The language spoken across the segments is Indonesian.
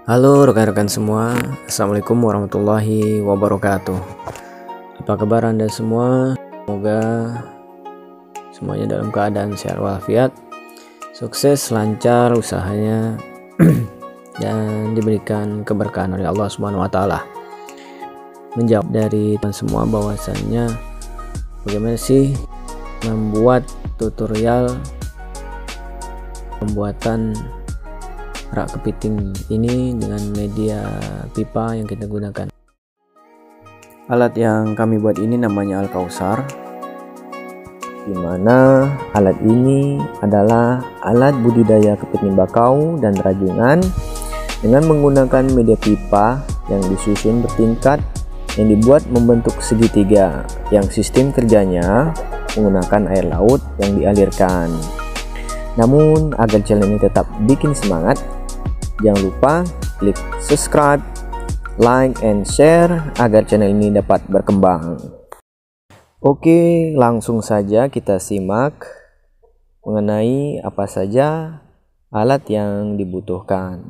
Halo rekan-rekan semua, Assalamualaikum warahmatullahi wabarakatuh. Apa kabar Anda semua? Semoga semuanya dalam keadaan sehat walafiat, sukses, lancar usahanya dan diberikan keberkahan oleh Allah Subhanahu wa taala. Menjawab dari teman semua bahwasannya bagaimana sih membuat tutorial pembuatan rak kepiting ini dengan media pipa yang kita gunakan. Alat yang kami buat ini namanya Al-Kausar, dimana alat ini adalah alat budidaya kepiting bakau dan rajungan dengan menggunakan media pipa yang disusun bertingkat yang dibuat membentuk segitiga, yang sistem kerjanya menggunakan air laut yang dialirkan. Namun agar channel ini tetap bikin semangat, jangan lupa klik subscribe, like, and share agar channel ini dapat berkembang. Oke, langsung saja kita simak mengenai apa saja alat yang dibutuhkan.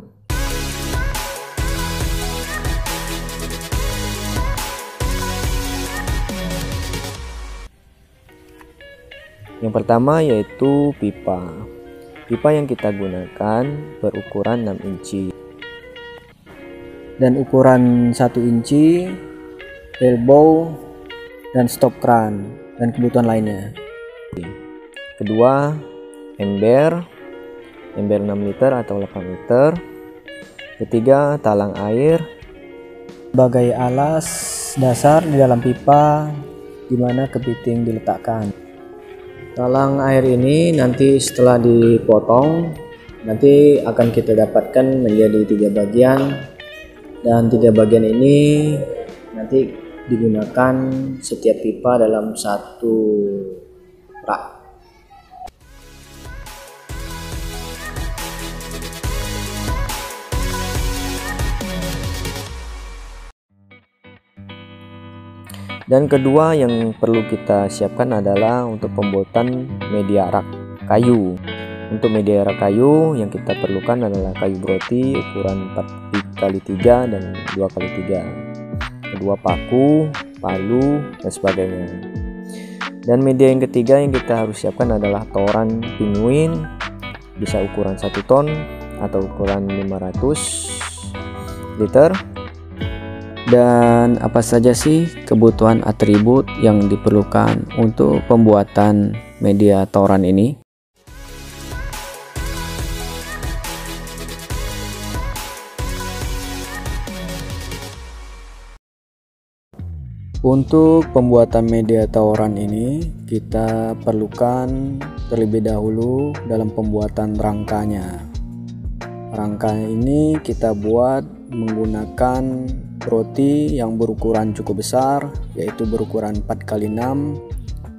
Yang pertama yaitu pipa. Pipa yang kita gunakan berukuran 6 inci dan ukuran 1 inci, elbow, dan stop kran dan kebutuhan lainnya. Kedua, ember 6 liter atau 8 liter. Ketiga, talang air sebagai alas dasar di dalam pipa di mana kepiting diletakkan. Talang air ini nanti setelah dipotong nanti akan kita dapatkan menjadi 3 bagian, dan 3 bagian ini nanti digunakan setiap pipa dalam satu rak. Dan kedua yang perlu kita siapkan adalah untuk pembuatan media rak kayu. Untuk media rak kayu yang kita perlukan adalah kayu broti ukuran 4x3 dan 2x3. Kedua paku, palu, dan sebagainya. Dan media yang ketiga yang kita harus siapkan adalah toran penguin, bisa ukuran 1 ton atau ukuran 500 liter. Dan apa saja sih kebutuhan atribut yang diperlukan untuk pembuatan media toran ini? Untuk pembuatan media toran ini kita perlukan terlebih dahulu dalam pembuatan rangkanya. Rangka ini kita buat menggunakan broti yang berukuran cukup besar, yaitu berukuran 4x6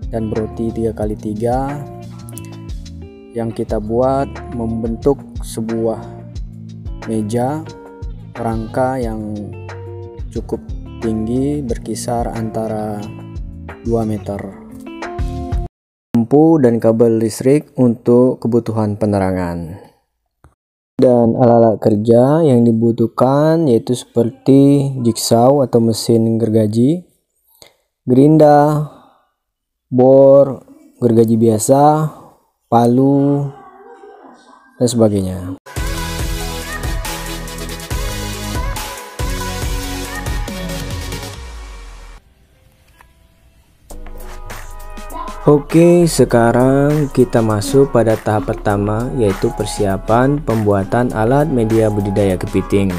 dan broti 3x3 yang kita buat membentuk sebuah meja rangka yang cukup tinggi, berkisar antara 2 meter. Lampu dan kabel listrik untuk kebutuhan penerangan. Dan alat-alat kerja yang dibutuhkan yaitu seperti jigsaw atau mesin gergaji, gerinda, bor, gergaji biasa, palu, dan sebagainya. Oke, sekarang kita masuk pada tahap pertama, yaitu persiapan pembuatan alat media budidaya kepiting.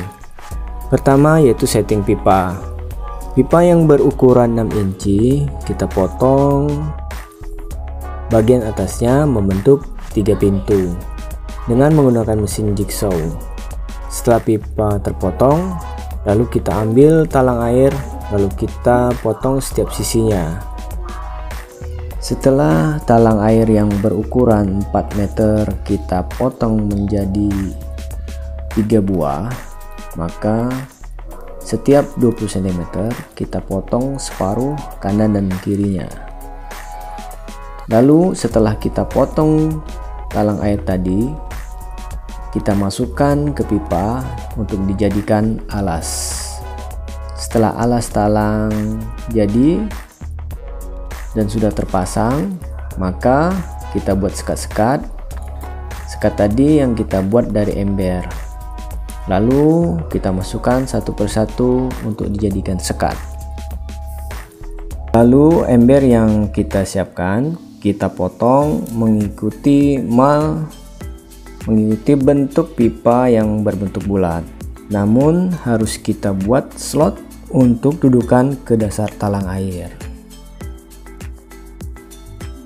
Pertama yaitu setting pipa. Pipa yang berukuran 6 inci kita potong bagian atasnya membentuk 3 pintu dengan menggunakan mesin jigsaw. Setelah pipa terpotong, lalu kita ambil talang air, lalu kita potong setiap sisinya. Setelah talang air yang berukuran 4 meter kita potong menjadi 3 buah, maka setiap 20 cm kita potong separuh kanan dan kirinya. Lalu setelah kita potong talang air tadi, kita masukkan ke pipa untuk dijadikan alas. Setelah alas talang jadi dan sudah terpasang, maka kita buat sekat-sekat. Sekat tadi yang kita buat dari ember. Lalu kita masukkan satu persatu untuk dijadikan sekat. Lalu ember yang kita siapkan kita potong mengikuti bentuk pipa yang berbentuk bulat. Namun harus kita buat slot untuk dudukan ke dasar talang air.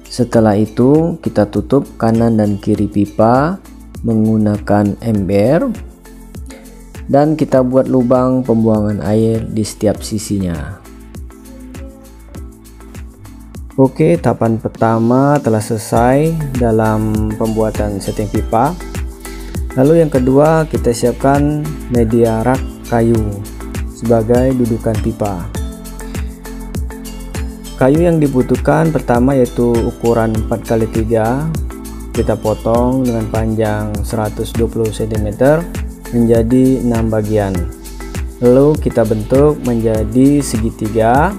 Setelah itu kita tutup kanan dan kiri pipa menggunakan ember dan kita buat lubang pembuangan air di setiap sisinya. Oke, tahapan pertama telah selesai dalam pembuatan setting pipa. Lalu yang kedua, kita siapkan media rak kayu sebagai dudukan pipa. Kayu yang dibutuhkan pertama yaitu ukuran 4x3. Kita potong dengan panjang 120 cm menjadi 6 bagian. Lalu kita bentuk menjadi segitiga.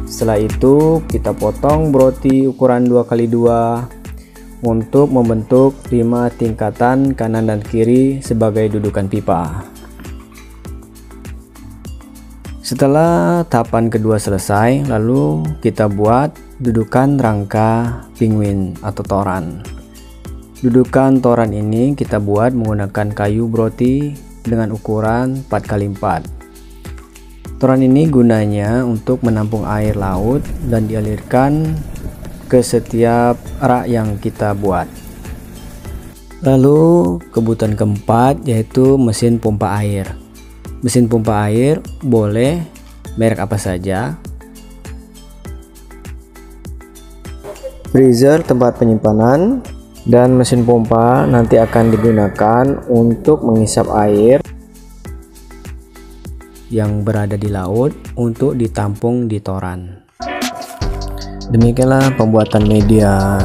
Setelah itu kita potong broti ukuran 2x2 untuk membentuk 5 tingkatan kanan dan kiri sebagai dudukan pipa. Setelah tahapan kedua selesai, lalu kita buat dudukan rangka penguin atau toran. Dudukan toran ini kita buat menggunakan kayu broti dengan ukuran 4x4. Toran ini gunanya untuk menampung air laut dan dialirkan ke setiap rak yang kita buat. Lalu kebutuhan keempat yaitu mesin pompa air. Mesin pompa air boleh merek apa saja. Freezer tempat penyimpanan. Dan mesin pompa nanti akan digunakan untuk mengisap air yang berada di laut untuk ditampung di toran. Demikianlah pembuatan media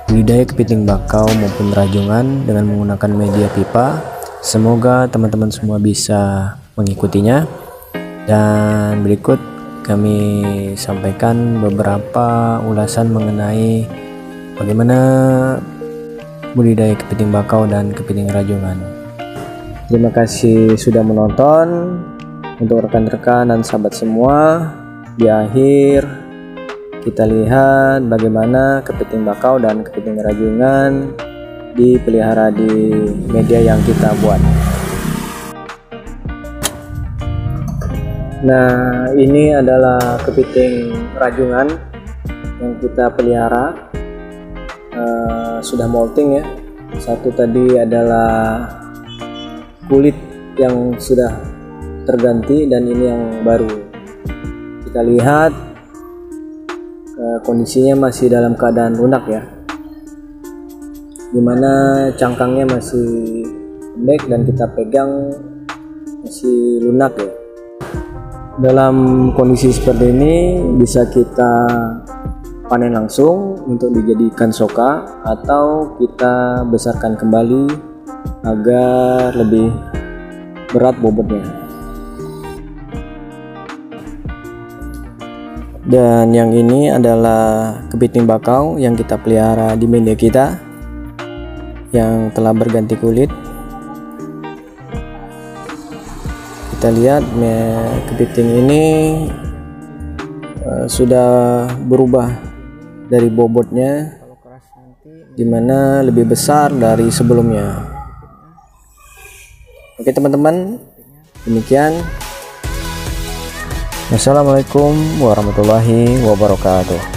budidaya kepiting bakau maupun rajungan dengan menggunakan media pipa. Semoga teman-teman semua bisa mengikutinya. Dan berikut kami sampaikan beberapa ulasan mengenai bagaimana budidaya kepiting bakau dan kepiting rajungan. Terima kasih sudah menonton. Untuk rekan-rekan dan sahabat semua, di akhir kita lihat bagaimana kepiting bakau dan kepiting rajungan dipelihara di media yang kita buat. Nah, ini adalah kepiting rajungan yang kita pelihara. Sudah molting ya. Satu tadi adalah kulit yang sudah terganti dan ini yang baru. Kita lihat kondisinya masih dalam keadaan lunak ya, dimana cangkangnya masih pendek dan kita pegang masih lunak ya. Dalam kondisi seperti ini bisa kita panen langsung untuk dijadikan soka atau kita besarkan kembali agar lebih berat bobotnya. Dan yang ini adalah kepiting bakau yang kita pelihara di media kita yang telah berganti kulit. Kita lihat kepiting ini sudah berubah dari bobotnya, dimana lebih besar dari sebelumnya. Oke teman-teman, demikian. Wassalamualaikum warahmatullahi wabarakatuh.